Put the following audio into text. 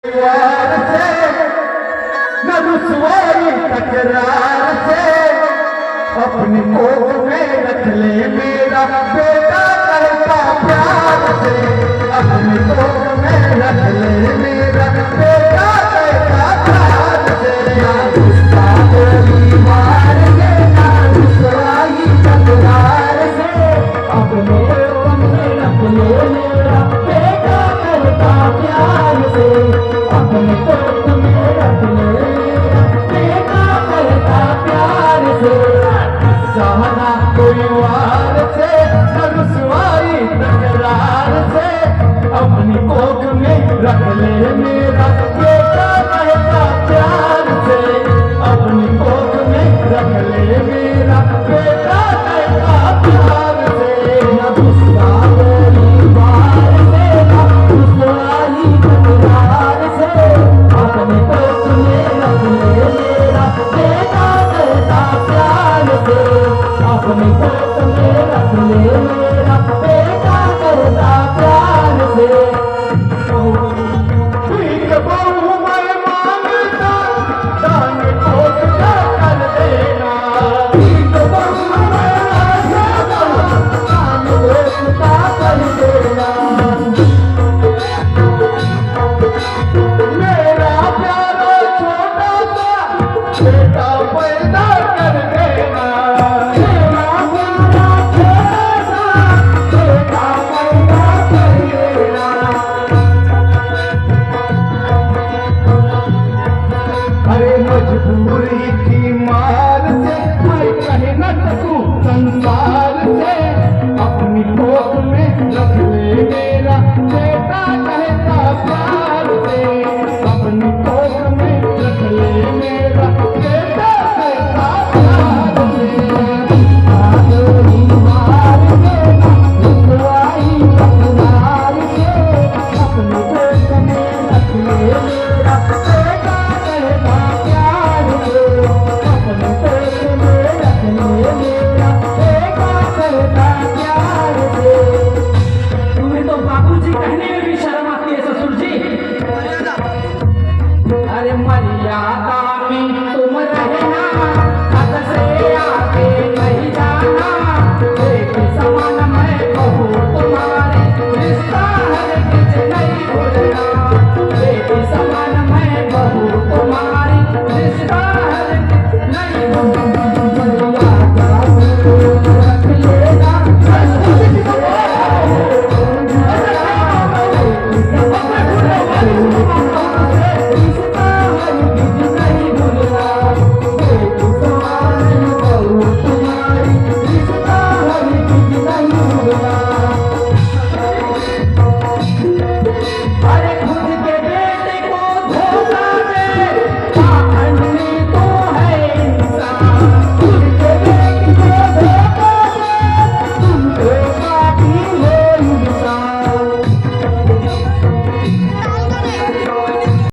प्यार से न रुसवाई तकरार से अपनी कोख में रख ले मेरा बेटा कहता प्यार से अपनी कोख में रख ले मेरा बेटा कहता प्यार से ना गुस्सा गोली मार के ना रुसवाई तकरार से अपने कोख में रख ले मेरा बेटा कहता प्यार से अपने कोख में रख ले बेटा कहता प्यार से सहना कोई वार से न रुसवाई तकरार से अपनी कोख में रख ले मेरा बेटा कहता प्यार से अपनी कोख में रख ले मेरा बेटा कहता प्यार से न गुस्सा गोली मार से न रुसवाई तकरार से अपनी कोख में रख ले मेरा बेटा कहता प्यार से अपनी कोख में रख ले मेरा बेटा कहता प्यार से ठीक बहु मैं मांगता दान कोख का कर देना ठीक बहु मैं मांगता दान कोख का कर देना मेरा प्यारा छोटा सा बेटा पैदा कर देना मेरा प्यारा छोटा सा बेटा पैदा कर देना अरे मजबूरी की मार से मैं कहीं न सकूं संसार से अपनी कोख में रख ले मेरा बेटा कहता प्यार से अपनी कोख में रख ले मेरा बेटा कहता प्यार से गोली मार के रुसवाई तकरार से अपनी कोख में रख ले मेरा